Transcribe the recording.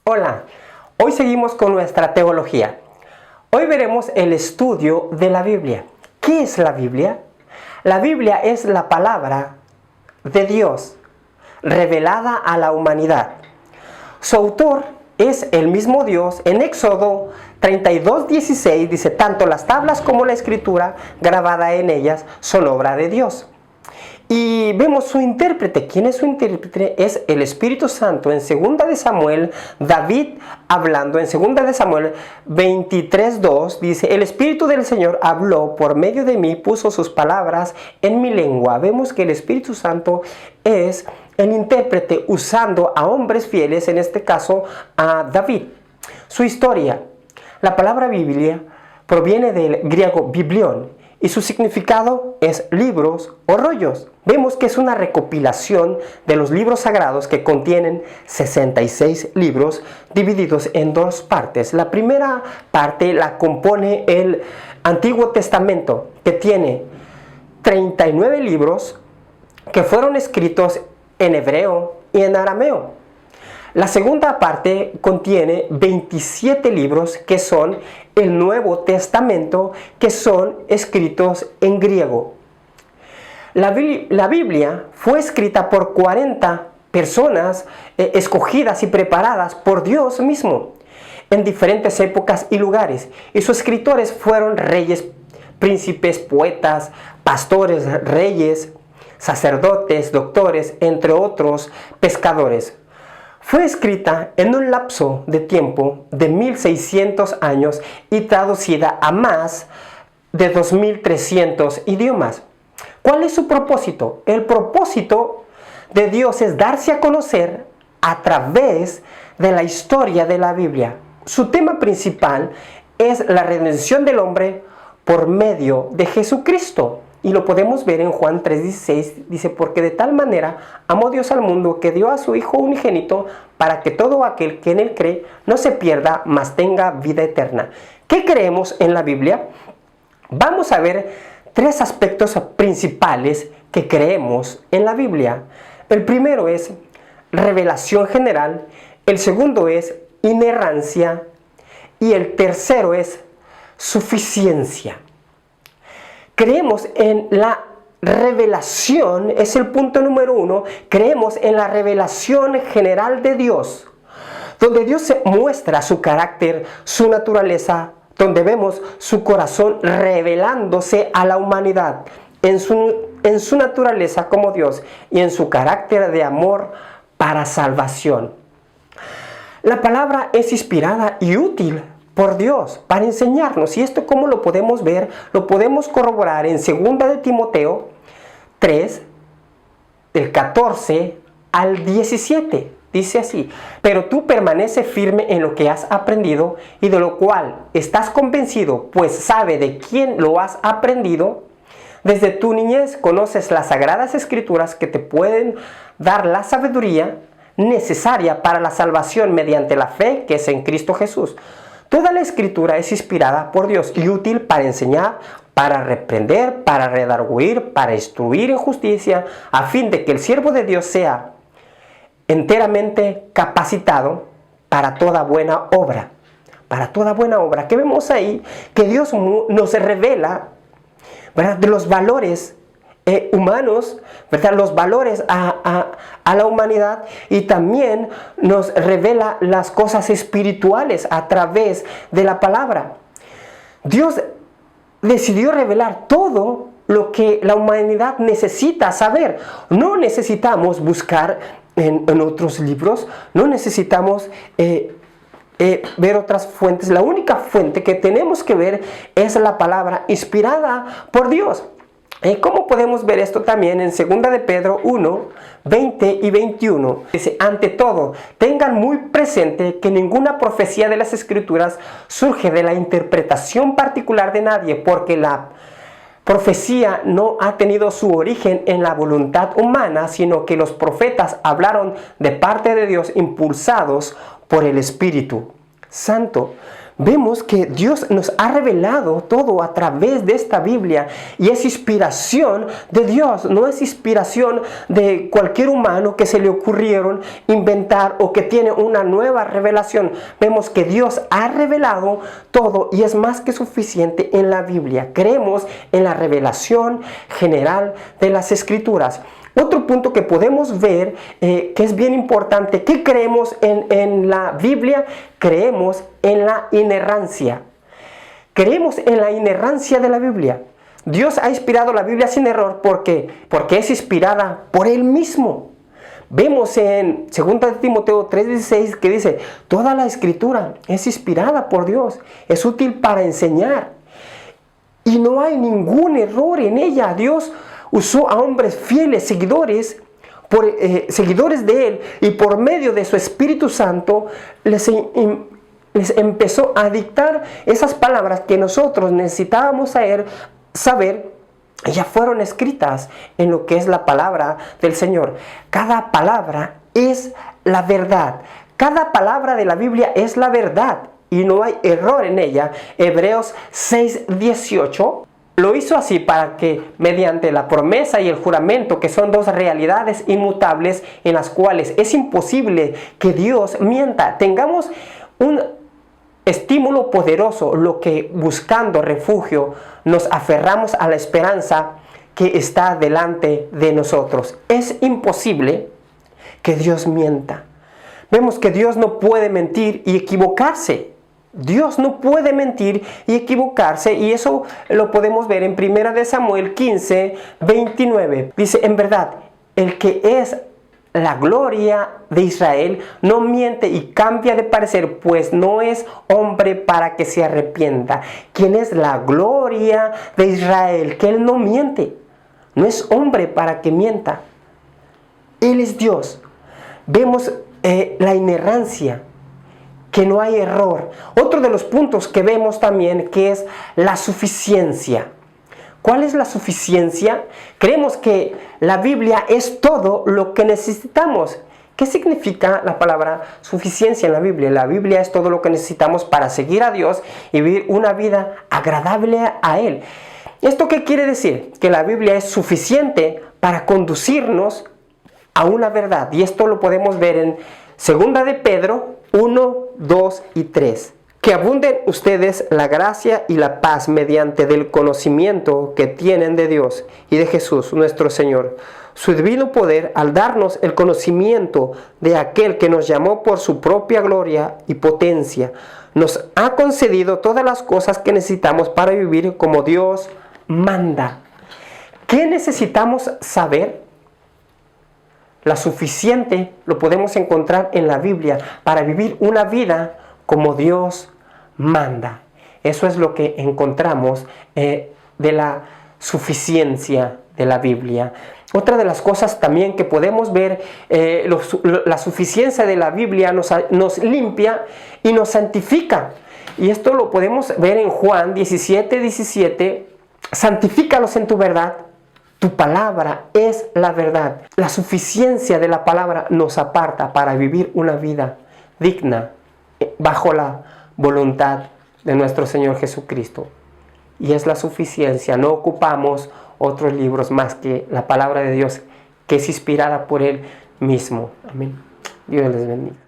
Hola, hoy seguimos con nuestra teología. Hoy veremos el estudio de la Biblia. ¿Qué es la Biblia? La Biblia es la palabra de Dios revelada a la humanidad. Su autor es el mismo Dios. En Éxodo 32:16 dice: tanto las tablas como la escritura grabada en ellas son obra de Dios. Y vemos su intérprete. ¿Quién es su intérprete? Es el Espíritu Santo. En 2 de Samuel, David hablando, en 2 de Samuel 23:2, dice: el Espíritu del Señor habló por medio de mí, puso sus palabras en mi lengua. Vemos que el Espíritu Santo es el intérprete usando a hombres fieles, en este caso a David. Su historia. La palabra Biblia proviene del griego biblión, y su significado es libros o rollos. Vemos que es una recopilación de los libros sagrados que contienen 66 libros divididos en dos partes. La primera parte la compone el Antiguo Testamento, que tiene 39 libros que fueron escritos en hebreo y en arameo. La segunda parte contiene 27 libros que son el Nuevo Testamento, que son escritos en griego. La Biblia fue escrita por 40 personas escogidas y preparadas por Dios mismo en diferentes épocas y lugares. Y sus escritores fueron reyes, príncipes, poetas, pastores, reyes, sacerdotes, doctores, entre otros, pescadores. Fue escrita en un lapso de tiempo de 1600 años y traducida a más de 2300 idiomas. ¿Cuál es su propósito? El propósito de Dios es darse a conocer a través de la historia de la Biblia. Su tema principal es la redención del hombre por medio de Jesucristo. Y lo podemos ver en Juan 3:16, dice: porque de tal manera amó Dios al mundo que dio a su Hijo unigénito para que todo aquel que en él cree no se pierda, mas tenga vida eterna. ¿Qué creemos en la Biblia? Vamos a ver tres aspectos principales que creemos en la Biblia. El primero es revelación general, el segundo es inerrancia y el tercero es suficiencia. Creemos en la revelación, es el punto número 1. Creemos en la revelación general de Dios, donde Dios se muestra su carácter, su naturaleza, donde vemos su corazón revelándose a la humanidad en su naturaleza como Dios y en su carácter de amor para salvación. La palabra es inspirada y útil por Dios para enseñarnos. ¿Y esto cómo lo podemos ver? Lo podemos corroborar en 2 de Timoteo 3, del 14 al 17. Dice así: pero tú permanece firme en lo que has aprendido y de lo cual estás convencido, pues sabe de quién lo has aprendido. Desde tu niñez conoces las sagradas escrituras que te pueden dar la sabiduría necesaria para la salvación mediante la fe que es en Cristo Jesús. Toda la escritura es inspirada por Dios y útil para enseñar, para reprender, para redarguir, para instruir en justicia, a fin de que el siervo de Dios sea enteramente capacitado para toda buena obra. Para toda buena obra. ¿Qué vemos ahí? Que Dios nos revela, ¿verdad?, de los valores humanos, ¿verdad?, los valores a la humanidad, y también nos revela las cosas espirituales a través de la palabra. Dios decidió revelar todo lo que la humanidad necesita saber. No necesitamos buscar en otros libros, no necesitamos ver otras fuentes. La única fuente que tenemos que ver es la palabra inspirada por Dios. ¿Cómo podemos ver esto también en 2 de Pedro 1, 20 y 21? Dice: ante todo, tengan muy presente que ninguna profecía de las Escrituras surge de la interpretación particular de nadie, porque la profecía no ha tenido su origen en la voluntad humana, sino que los profetas hablaron de parte de Dios, impulsados por el Espíritu Santo. vemos que Dios nos ha revelado todo a través de esta Biblia y es inspiración de Dios, no es inspiración de cualquier humano que se le ocurrieron inventar o que tiene una nueva revelación. Vemos que Dios ha revelado todo y es más que suficiente en la Biblia. Creemos en la revelación general de las Escrituras. Otro punto que podemos ver que es bien importante, ¿qué creemos en la Biblia? Creemos en la inerrancia. Creemos en la inerrancia de la Biblia. Dios ha inspirado la Biblia sin error porque es inspirada por Él mismo. Vemos en 2 Timoteo 3:16 que dice, toda la Escritura es inspirada por Dios, es útil para enseñar y no hay ningún error en ella. Dios usó a hombres fieles, seguidores de Él, y por medio de su Espíritu Santo les empezó a dictar esas palabras que nosotros necesitábamos saber. Ya fueron escritas en lo que es la palabra del Señor. Cada palabra es la verdad. Cada palabra de la Biblia es la verdad y no hay error en ella. Hebreos 6:18 lo hizo así para que mediante la promesa y el juramento, que son dos realidades inmutables en las cuales es imposible que Dios mienta, tengamos un estímulo poderoso, lo que buscando refugio nos aferramos a la esperanza que está delante de nosotros. Es imposible que Dios mienta. Vemos que Dios no puede mentir y equivocarse. Dios no puede mentir y equivocarse, y eso lo podemos ver en 1 Samuel 15:29. Dice, en verdad, el que es la gloria de Israel no miente y cambia de parecer, pues no es hombre para que se arrepienta. ¿Quién es la gloria de Israel? Que Él no miente. No es hombre para que mienta. Él es Dios. Vemos la inerrancia, que no hay error. Otro de los puntos que vemos también que es la suficiencia. ¿Cuál es la suficiencia? Creemos que la Biblia es todo lo que necesitamos. ¿Qué significa la palabra suficiencia en la Biblia? La Biblia es todo lo que necesitamos para seguir a Dios y vivir una vida agradable a Él. ¿Esto qué quiere decir? Que la Biblia es suficiente para conducirnos a una verdad. Y esto lo podemos ver en 2 de Pedro 1, 2 y 3. Que abunden ustedes la gracia y la paz mediante del conocimiento que tienen de Dios y de Jesús nuestro Señor. Su divino poder al darnos el conocimiento de aquel que nos llamó por su propia gloria y potencia, nos ha concedido todas las cosas que necesitamos para vivir como Dios manda. ¿Qué necesitamos saber? La suficiente lo podemos encontrar en la Biblia para vivir una vida como Dios manda. Eso es lo que encontramos de la suficiencia de la Biblia. Otra de las cosas también que podemos ver, la suficiencia de la Biblia nos limpia y nos santifica. Y esto lo podemos ver en Juan 17:17. Santifícalos en tu verdad. Tu palabra es la verdad. La suficiencia de la palabra nos aparta para vivir una vida digna bajo la voluntad de nuestro Señor Jesucristo. Y es la suficiencia. No ocupamos otros libros más que la palabra de Dios, que es inspirada por Él mismo. Amén. Dios les bendiga.